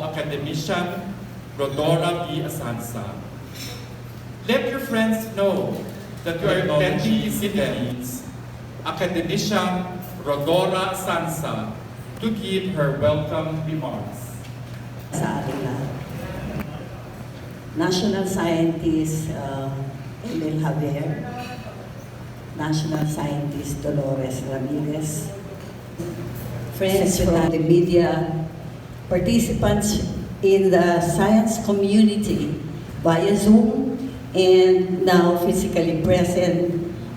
of Academician Rodora B. Asansa. Let your friends know that you are attending this Academician Rodora Asansa to give her welcome remarks. Sa ating lahat. National Scientist Emil Javier, National Scientist Dolores Ramirez, friends from the media, participants in the science community via Zoom, and now physically present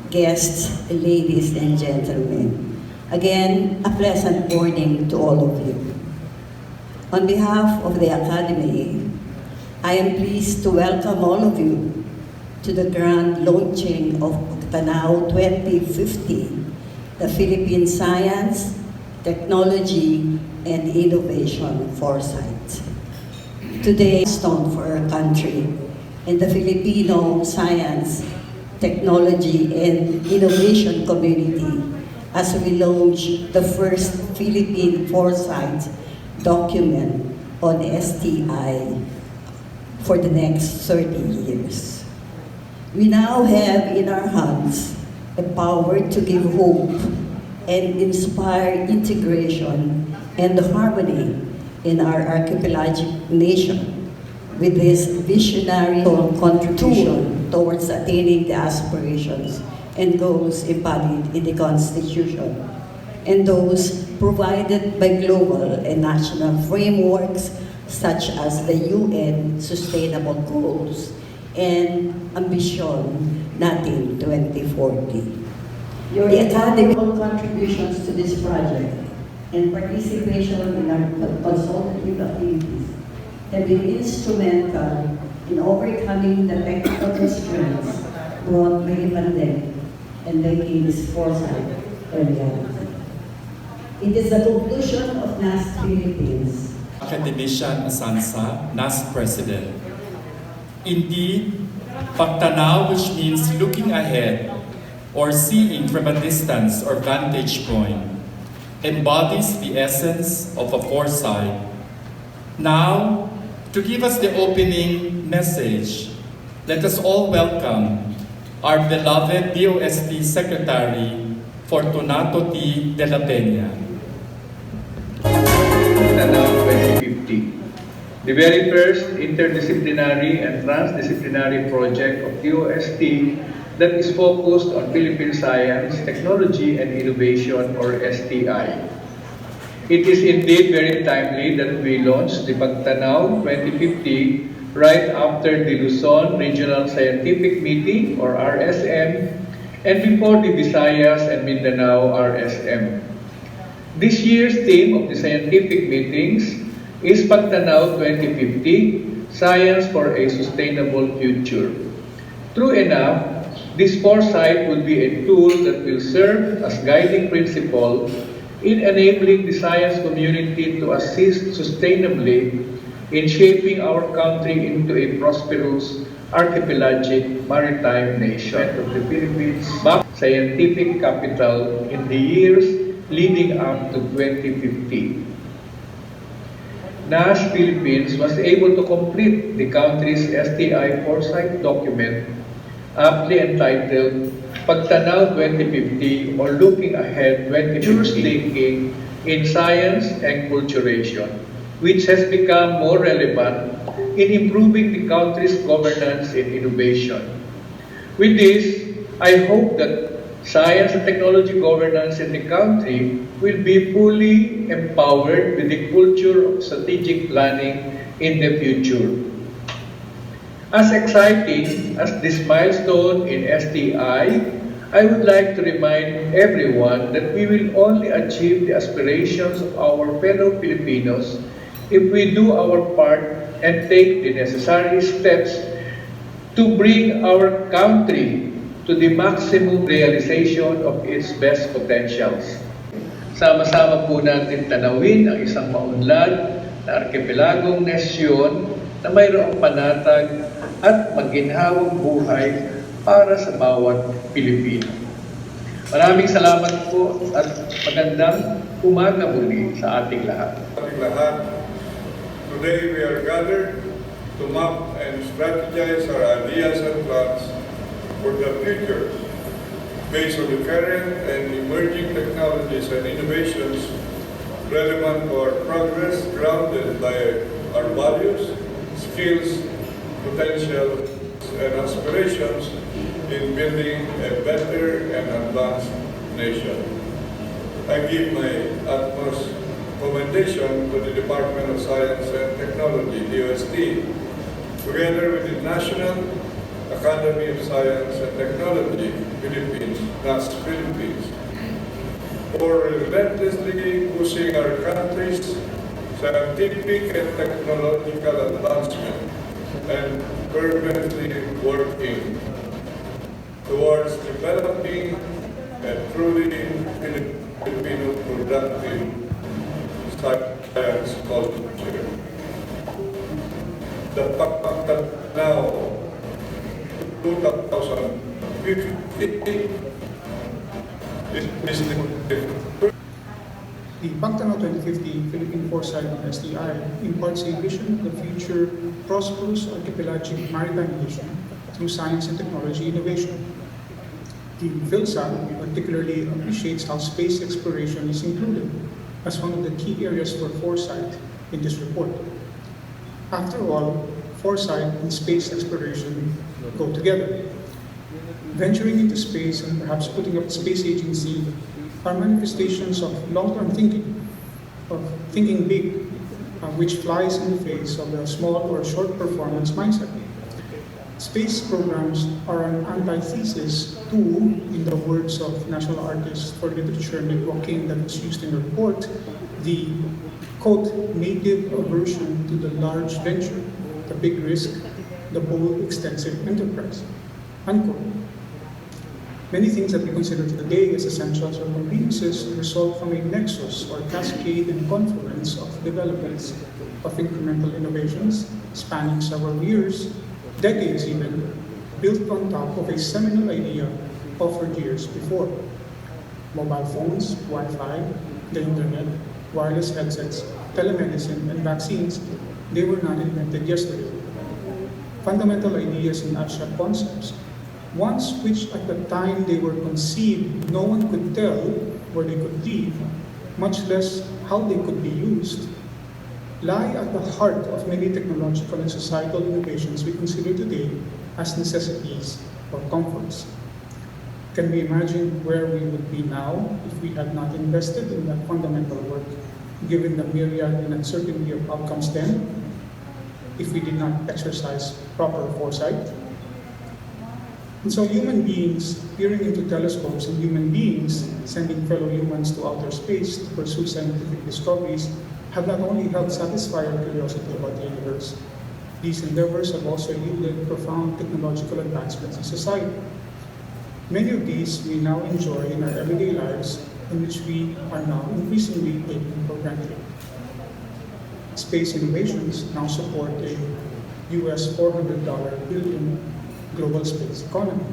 guests, ladies and gentlemen. Again, a pleasant morning to all of you. On behalf of the Academy, I am pleased to welcome all of you to the grand launching of PAGTANAW 2050, the Philippine Science, Technology, and Innovation Foresight. Today, stone for our country and the Filipino science, technology, and innovation community as we launch the first Philippine Foresight document on STI for the next 30 years. We now have in our hands the power to give hope and inspire integration and harmony in our archipelagic nation with this visionary contribution towards attaining the aspirations and goals embodied in the Constitution, and those provided by global and national frameworks such as the UN Sustainable Goals and Ambition Natin 2040. Your academic contributions to this project and participation in our consultative activities have been instrumental in overcoming the technical constraints brought by the pandemic and making this foresight a reality. It is the conclusion of NAST Philippines. Academician Asansa, NAST President. Indeed, PAGTANAW, which means looking ahead or seeing from a distance or vantage point, embodies the essence of a foresight. Now, to give us the opening message, let us all welcome our beloved DOST Secretary, FORTUNATO T. de la PEÑA. PAGTANAW 2050, the very first interdisciplinary and transdisciplinary project of DOST that is focused on Philippine science, technology, and innovation, or STI. It is indeed very timely that we launched the PAGTANAW 2050 right after the Luzon Regional Scientific Meeting, or RSM, and before the Visayas and Mindanao RSM. This year's theme of the scientific meetings is PAGTANAW 2050, Science for a Sustainable Future. True enough, this foresight will be a tool that will serve as guiding principle in enabling the science community to assist sustainably in shaping our country into a prosperous archipelagic maritime nation of the Philippines, scientific capital in the years leading up to 2050. NAST Philippines was able to complete the country's STI Foresight document, aptly entitled PAGTANAW 2050 or Looking Ahead 2050 Thinking in Science and Culturation, which has become more relevant in improving the country's governance and innovation. With this, I hope that science and technology governance in the country will be fully empowered with the culture of strategic planning in the future. As exciting as this milestone in STI, I would like to remind everyone that we will only achieve the aspirations of our fellow Filipinos if we do our part and take the necessary steps to bring our country to the maximum realization of its best potentials. Sama-sama po natin tanawin ang isang maunlad na archipelagong nasyon na mayroong panatag at maginhawang buhay para sa bawat Pilipino. Maraming salamat po at magandang umaga muli sa ating lahat. Ating lahat, to Today we are gathered to map and strategize our ideas and plans for the future based on the current and emerging technologies and innovations relevant to our progress, grounded by our values, skills, potential, and aspirations in building a better and advanced nation. I give my utmost commendation to the Department of Science and Technology, DOST, together with the National Academy of Science and Technology, Philippines, NAST Philippines, for relentlessly pushing our country's scientific and technological advancement and fervently working towards developing a truly Filipino productive science culture. The PAGTANAW 2050 is The PAGTANAW 2050 Philippine Foresight and STI imparts a vision of the future prosperous archipelagic maritime nation through science and technology innovation. The PhilSat particularly appreciates how space exploration is included as one of the key areas for foresight in this report. After all, foresight and space exploration go together. Venturing into space and perhaps putting up a space agency are manifestations of long-term thinking, of thinking big, which flies in the face of the small or short performance mindset. Space programs are an antithesis to, in the words of national artist for literature Nick Joaquin that was used in the report, the, quote, native aversion to the large venture, the big risk, the bold, extensive enterprise, unquote. Many things that we consider today as essentials or conveniences result from a nexus or cascade and confluence of developments of incremental innovations spanning several years, decades even, built on top of a seminal idea offered years before. Mobile phones, Wi-Fi, the internet, wireless headsets, telemedicine, and vaccines, they were not invented yesterday. Fundamental ideas and abstract concepts, ones which at the time they were conceived, no one could tell where they could lead, much less how they could be used, lie at the heart of many technological and societal innovations we consider today as necessities or comforts. Can we imagine where we would be now if we had not invested in that fundamental work, given the myriad and uncertainty of outcomes then, if we did not exercise proper foresight? And so human beings peering into telescopes and human beings sending fellow humans to outer space to pursue scientific discoveries have not only helped satisfy our curiosity about the universe, these endeavors have also yielded profound technological advancements in society. Many of these we now enjoy in our everyday lives, in which we are now increasingly taking for granted. Space innovations now support a US $400 billion global space economy,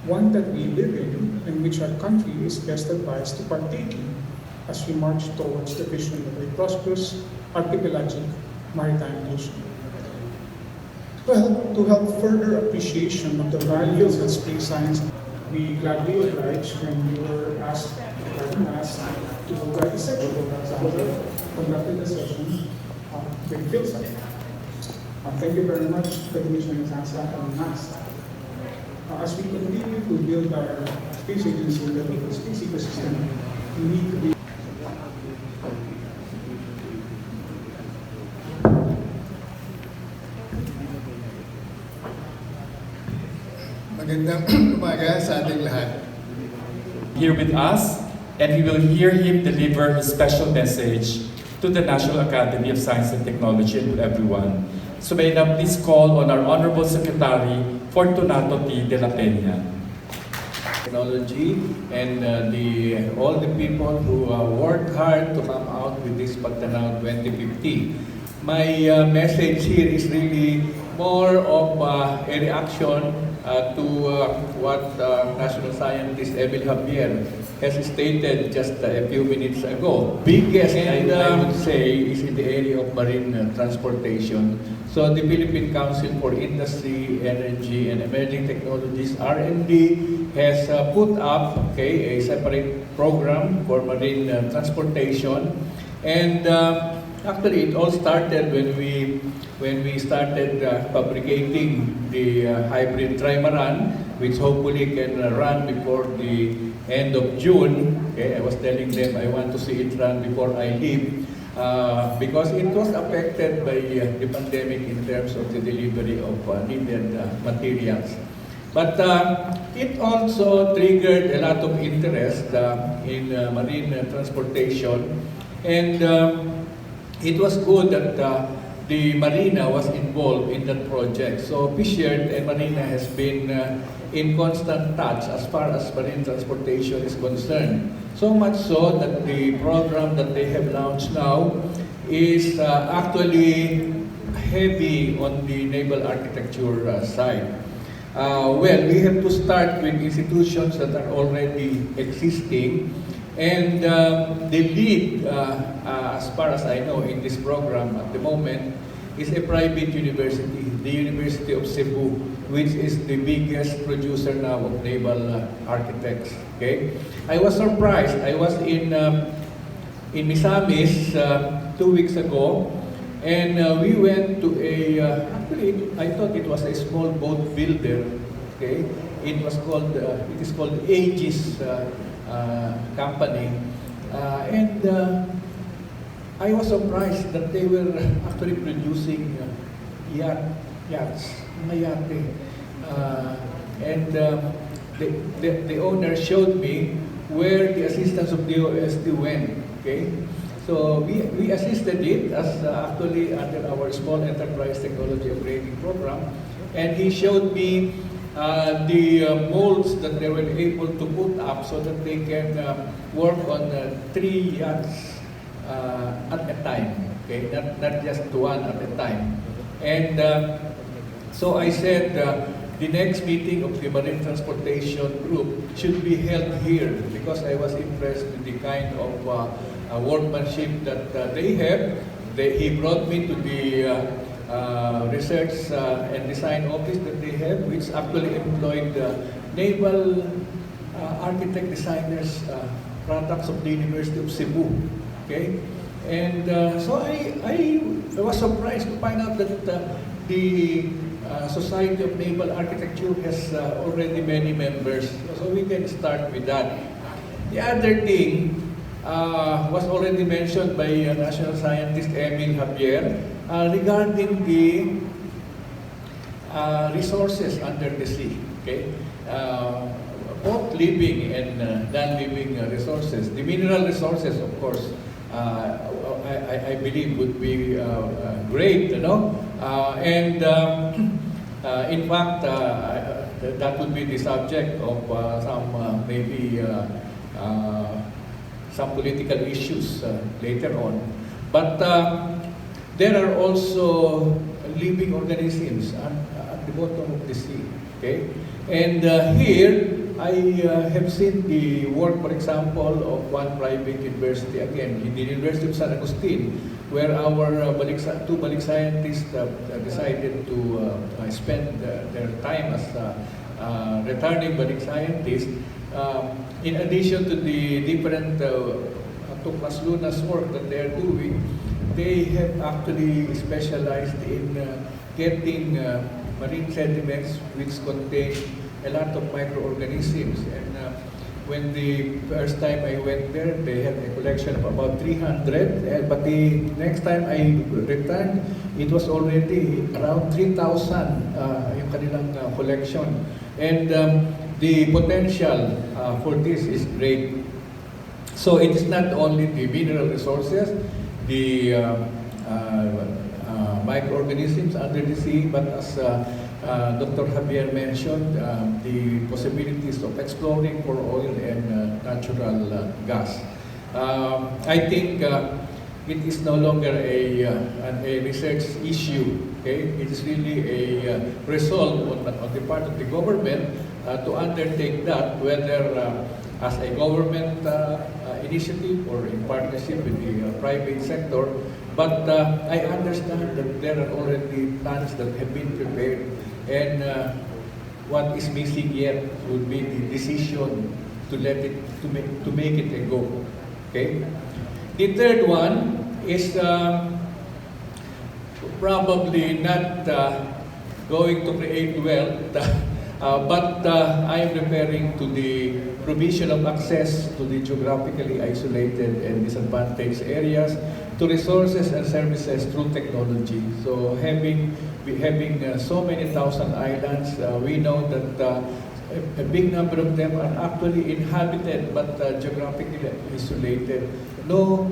one that we live in which our country is best advised to partake in as we march towards the vision of a prosperous archipelagic maritime nation. Well, to help further appreciation of the values of space science, we gladly oblige when we were asked to guide the secretary, for example, conducted the session with PhilSat. Thank you very much, Commissioner Sansa and NAST. As we continue to build our space agency and the space ecosystem, we need to be Magandang umaga sa ating lahat. Here with us, and we will hear him deliver a special message to the National Academy of Science and Technology and to everyone. So may I now please call on our Honorable Secretary, FORTUNATO T. de la PEÑA. Technology and all the people who worked hard to come out with this PAGTANAW 2050. My message here is really more of a reaction to what National Scientist Emil Javier has stated just a few minutes ago. Biggest, I would say, is in the area of marine transportation. So the Philippine Council for Industry, Energy, and Emerging Technologies, R&D, has put up a separate program for marine transportation. And actually, it all started when we started fabricating the hybrid trimaran, which hopefully can run before the end of June. Okay, I was telling them I want to see it run before I leave because it was affected by the pandemic in terms of the delivery of needed materials. But it also triggered a lot of interest in marine transportation, and it was good that the Marina was involved in that project. So PSHERT and Marina has been in constant touch as far as marine transportation is concerned. So much so that the program that they have launched now is actually heavy on the naval architecture side. Well, we have to start with institutions that are already existing, and the lead, as far as I know, in this program at the moment is a private university, the University of Cebu, which is the biggest producer now of naval architects. Okay, I was surprised. I was in Misamis 2 weeks ago, and we went to a, actually, I thought it was a small boat builder. Okay, it is called Aegis company, and I was surprised that they were actually producing yachts, mga yate. And the owner showed me where the assistance of DOST went. Okay, so we assisted it as actually under our small enterprise technology upgrading program, and he showed me the molds that they were able to put up so that they can work on 3 yachts at a time. Okay, not just one at a time. And so I said the next meeting of the Marine Transportation Group should be held here because I was impressed with the kind of workmanship that they have. He brought me to the research and design office that they have, which actually employed naval architect designers, products of the University of Cebu. Okay, and so I was surprised to find out that the Society of Naval Architecture has already many members, so we can start with that. The other thing was already mentioned by National Scientist Emil Javier regarding the resources under the sea. Okay, both living and non-living resources. The mineral resources, of course, I believe would be great, you know, and in fact, that would be the subject of some maybe some political issues later on. But there are also living organisms at the bottom of the sea. Okay, and here I have seen the work, for example, of one private university, again, in the University of San Agustin, where our two balik scientists decided to spend their time as returning balik scientists. In addition to the different Tuklas Lunas work that they are doing, they have actually specialized in getting marine sediments which contain a lot of microorganisms, and when the first time I went there, they had a collection of about 300, but the next time I returned, it was already around 3,000 yung kanilang collection, and the potential for this is great. So it is not only the mineral resources, the microorganisms under the sea, but as Dr. Javier mentioned, the possibilities of exploring for oil and natural gas. I think it is no longer a research issue. Okay, it is really a resolve on the part of the government to undertake that, whether as a government initiative or in partnership with the private sector. But I understand that there are already plans that have been prepared, and what is missing yet would be the decision to make it a go. Okay. The third one is probably not going to create wealth, but I am referring to the provision of access to the geographically isolated and disadvantaged areas to resources and services through technology. So having so many thousand islands, we know that a big number of them are actually inhabited but geographically isolated. No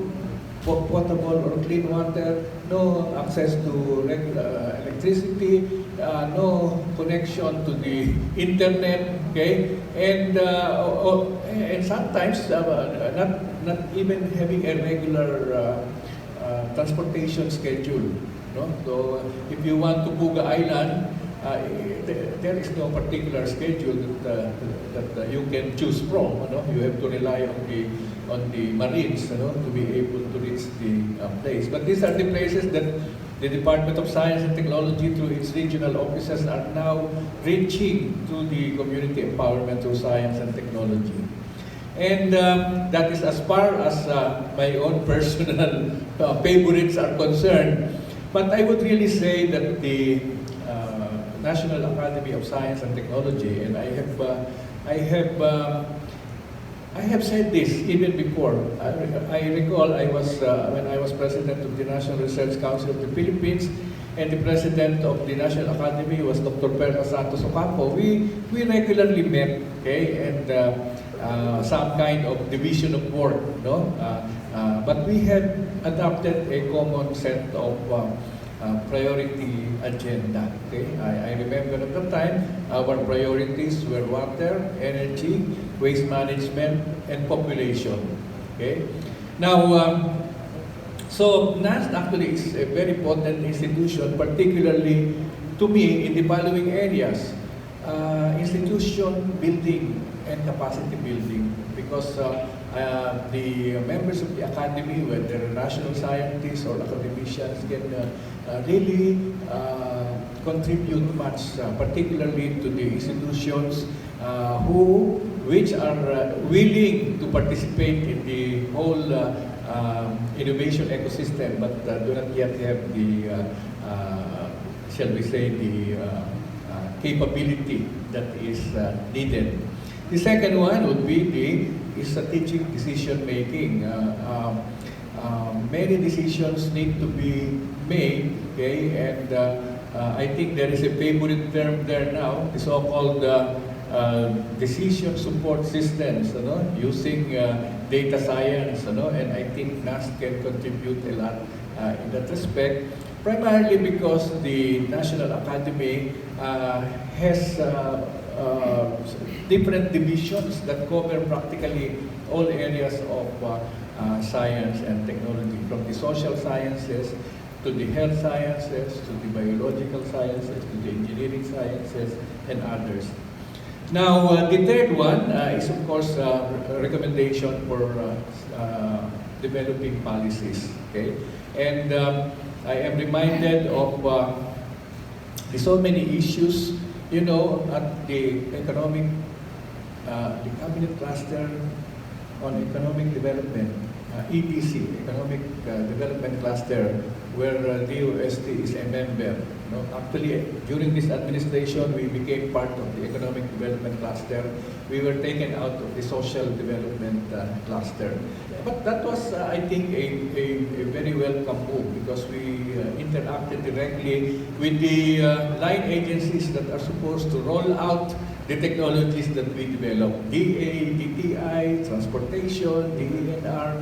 potable or clean water, no access to regular electricity, no connection to the internet, okay, and sometimes not even having a regular transportation schedule. No? So if you want to Puga Island, there is no particular schedule that you can choose from. You know? You have to rely on the Marines, to be able to reach the place. But these are the places that the Department of Science and Technology, through its regional offices, are now reaching to the community empowerment through science and technology. And that is as far as my own personal favorites are concerned. But I would really say that the National Academy of Science and Technology, and I have said this even before. I recall I was when I was president of the National Research Council of the Philippines, and the president of the National Academy was Dr. Perla Santos Ocampo. We regularly met, okay, and some kind of division of work, no? But we had adopted a common set of priority agenda. Okay? I remember at the time, our priorities were water, energy, waste management, and population. Okay? Now, so NAST actually is a very important institution, particularly to me in the following areas. Institution building and capacity building, because the members of the academy, whether national scientists or academicians, can really contribute much, particularly to the institutions which are willing to participate in the whole innovation ecosystem, but do not yet have the, shall we say, the capability that is needed. The second one would be the strategic decision making. Many decisions need to be made, okay, and I think there is a favorite term there now, the so-called decision support systems, using data science, and I think NAST can contribute a lot in that respect, primarily because the National Academy has different divisions that cover practically all areas of science and technology, from the social sciences to the health sciences, to the biological sciences, to the engineering sciences, and others. Now, the third one is, of course, a recommendation for developing policies. Okay, and I am reminded of the so many issues, at the economic, the cabinet cluster on economic development, EDC, Economic Development Cluster, where DOST is a member. Actually, during this administration, we became part of the Economic Development Cluster. We were taken out of the Social Development Cluster. But that was, I think, a very welcome move, because we interacted directly with the line agencies that are supposed to roll out the technologies that we develop, DA, DTI, transportation, DENR.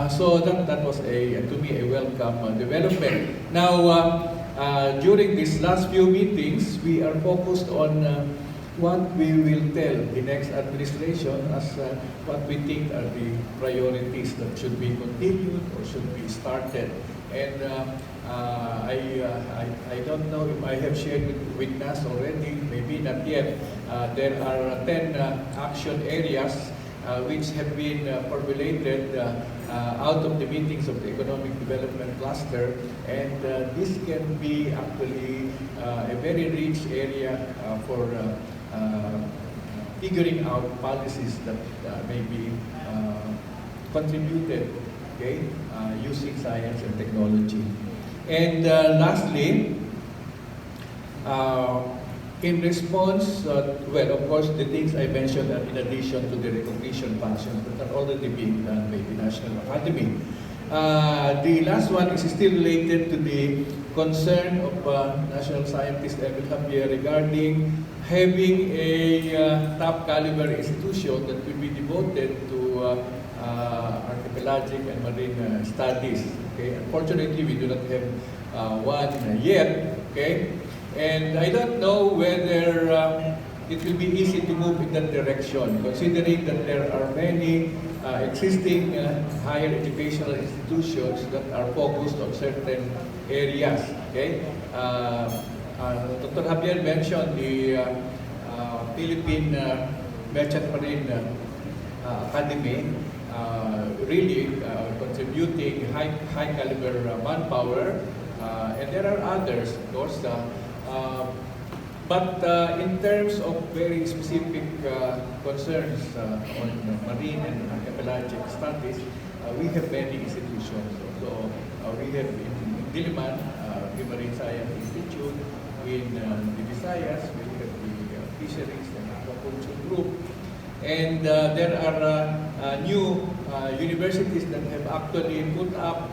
So that was, to me, a welcome development. Now, during these last few meetings, we are focused on what we will tell the next administration as what we think are the priorities that should be continued or should be started. And I don't know if I have shared with NAS already, maybe not yet. There are 10 action areas which have been formulated out of the meetings of the Economic Development Cluster, and this can be actually a very rich area for figuring out policies that may be contributed, okay, using science and technology. And lastly, in response, well, of course, the things I mentioned are in addition to the recognition functions that are already being done by the National Academy. The last one is still related to the concern of National Scientist Emil Javier regarding having a top caliber institution that will be devoted to archipelagic and marine studies. Okay? Unfortunately, we do not have one yet. Okay? And I don't know whether it will be easy to move in that direction, considering that there are many existing higher educational institutions that are focused on certain areas. Okay? Dr. Javier mentioned the Philippine Merchant Marine Academy, really contributing high caliber manpower, and there are others, of course. But in terms of very specific concerns on marine and archipelagic studies, we have many institutions. So we have in Diliman, the Marine Science Institute, in the Visayas, we have the Fisheries and Aquaculture Group, and there are new universities that have actually put up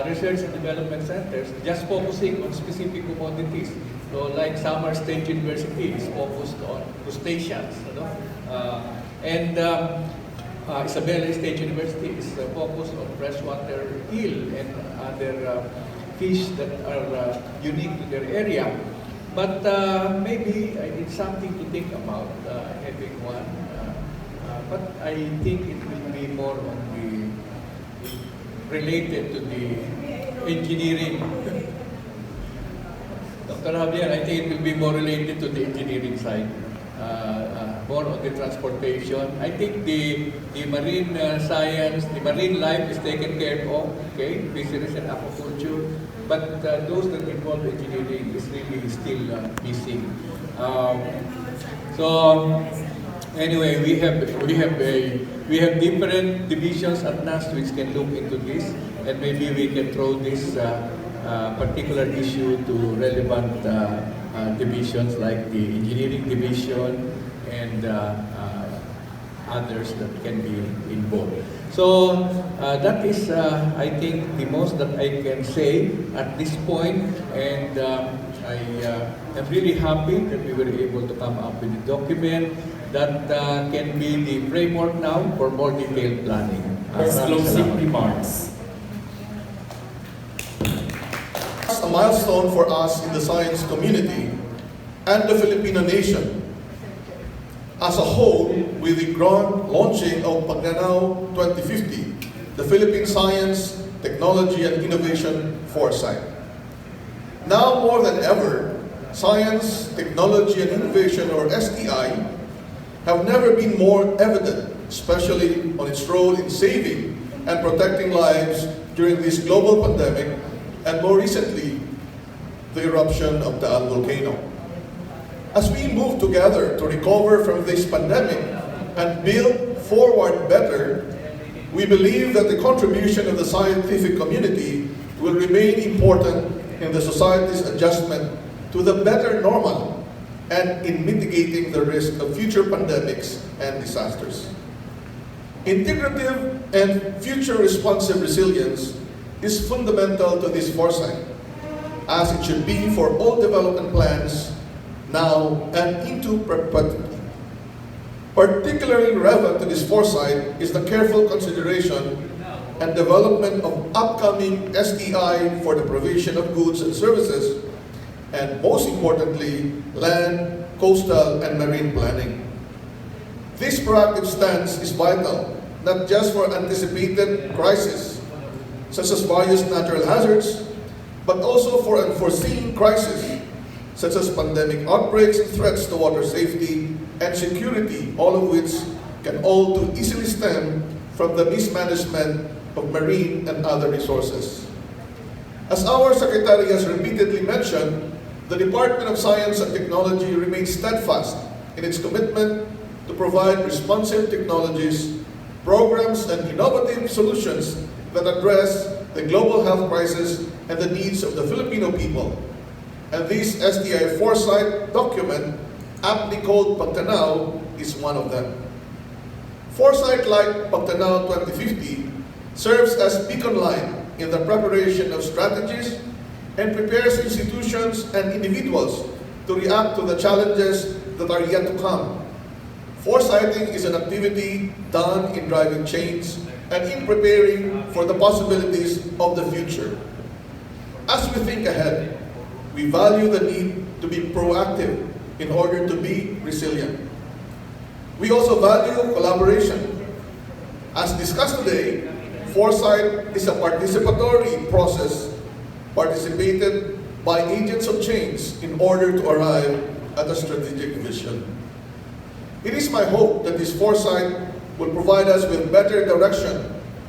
research and development centers just focusing on specific commodities. So like Samar State University is focused on crustaceans, you know? And Isabela State University is focused on freshwater eel and other fish that are unique to their area. But maybe it's something to think about having one. But I think it will be more on the related to the engineering. Dr. Javier, I think it will be more related to the engineering side, more on the transportation. I think the marine science, the marine life is taken care of, okay, fisheries and aquaculture, but those that involve engineering is really still missing. So anyway, we have different divisions at NAST which can look into this, and maybe we can throw this particular issue to relevant divisions like the engineering division and others that can be involved. So that is, I think, the most that I can say at this point, and I am really happy that we were able to come up with a document that can be the framework now for more detailed planning. Closing remarks. A milestone for us in the science community and the Filipino nation as a whole, with the grand launching of PAGTANAW 2050, the Philippine Science, Technology and Innovation Foresight. Now more than ever, science, technology and innovation, or STI, have never been more evident, especially on its role in saving and protecting lives during this global pandemic, and more recently, the eruption of the volcano. As we move together to recover from this pandemic and build forward better, we believe that the contribution of the scientific community will remain important in the society's adjustment to the better normal and in mitigating the risk of future pandemics and disasters. Integrative and future responsive resilience is fundamental to this foresight, as it should be for all development plans now and into perpetuity. Particularly relevant to this foresight is the careful consideration and development of upcoming STI for the provision of goods and services, and most importantly, land, coastal, and marine planning. This proactive stance is vital, not just for anticipated crises, such as various natural hazards, but also for unforeseen crises, such as pandemic outbreaks and threats to water safety and security, all of which can all too easily stem from the mismanagement of marine and other resources. As our Secretary has repeatedly mentioned, the Department of Science and Technology remains steadfast in its commitment to provide responsive technologies, programs, and innovative solutions that address the global health crisis and the needs of the Filipino people. And this STI Foresight document, aptly called PAGTANAW, is one of them. Foresight, like PAGTANAW 2050, serves as beacon light in the preparation of strategies and prepares institutions and individuals to react to the challenges that are yet to come. Foresighting is an activity done in driving change and in preparing for the possibilities of the future. As we think ahead, we value the need to be proactive in order to be resilient. We also value collaboration. As discussed today, Foresight is a participatory process participated by agents of change in order to arrive at a strategic vision. It is my hope that this foresight will provide us with better direction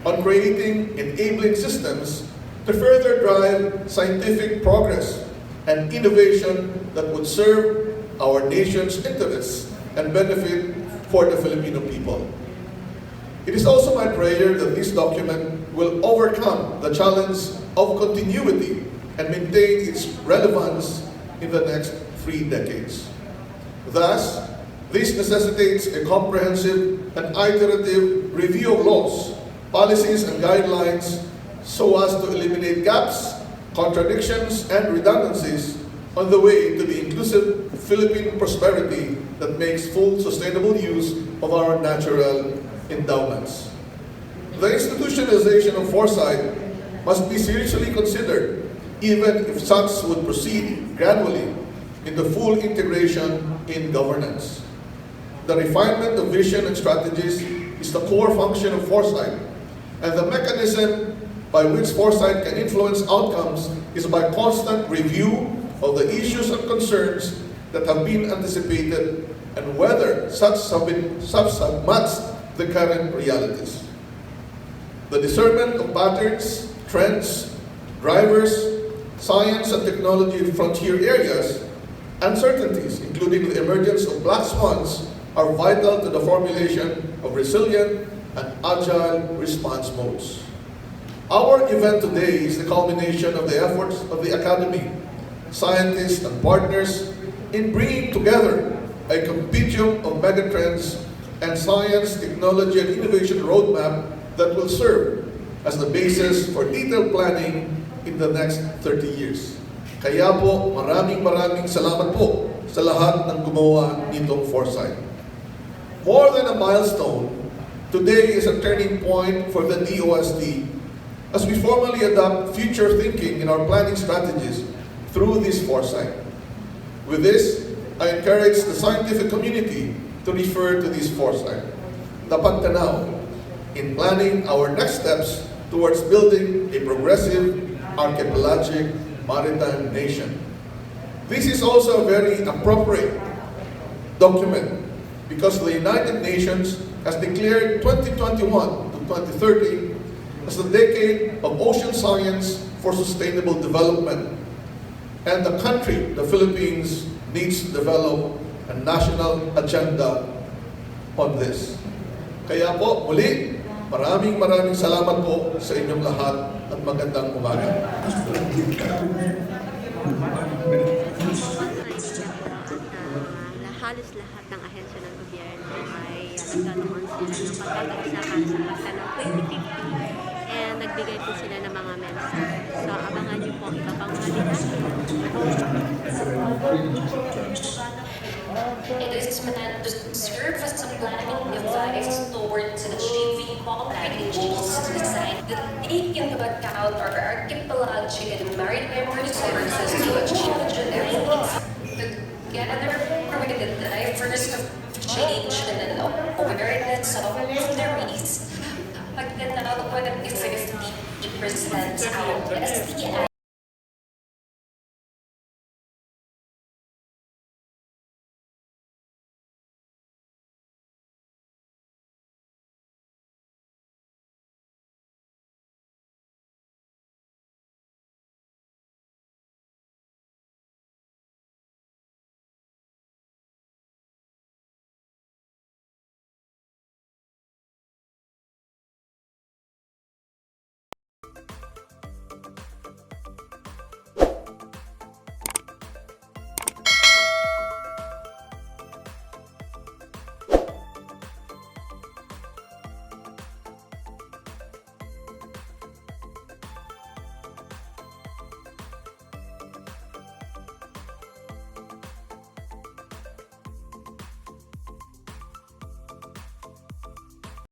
on creating enabling systems to further drive scientific progress and innovation that would serve our nation's interests and benefit for the Filipino people. It is also my prayer that this document will overcome the challenge of continuity and maintain its relevance in the next 3 decades. Thus, this necessitates a comprehensive and iterative review of laws, policies, and guidelines so as to eliminate gaps, contradictions, and redundancies on the way to the inclusive Philippine prosperity that makes full sustainable use of our natural endowments. The institutionalization of foresight must be seriously considered, even if such would proceed gradually into full integration in governance. The refinement of vision and strategies is the core function of foresight, and the mechanism by which foresight can influence outcomes is by constant review of the issues and concerns that have been anticipated and whether such have matched the current realities. The discernment of patterns, trends, drivers, science and technology frontier areas, uncertainties, including the emergence of black swans, are vital to the formulation of resilient and agile response modes. Our event today is the culmination of the efforts of the Academy, scientists and partners in bringing together a compendium of megatrends and science, technology, and innovation roadmap that will serve as the basis for detailed planning in the next 30 years. Kaya po, maraming salamat po sa lahat ng gumawa nitong foresight. More than a milestone, today is a turning point for the DOST as we formally adopt future thinking in our planning strategies through this foresight. With this, I encourage the scientific community to refer to this foresight, the PAGTANAW, in planning our next steps towards building a progressive, archipelagic, maritime nation. This is also a very appropriate document because the United Nations has declared 2021 to 2030 as the decade of ocean science for sustainable development. And the country, the Philippines, needs to develop a national agenda on this. Kaya po, muli, maraming salamat po sa inyong lahat at magandang umaga. Halos lahat ng ahensya ng gobyerno ay nagkaroon sila ng pagkakagsakan sa PAGTANAW 2050 and nagbigay po sila ng mga mensahe. So abangan niyo po iba pang mga It is meant to serve as a planning device towards achieving populations designed that take into account our archipelagic and maritime resources to achieve generic needs. Together with the diverse of change and an awareness of the risks, PAGTANAW 2050 presents our best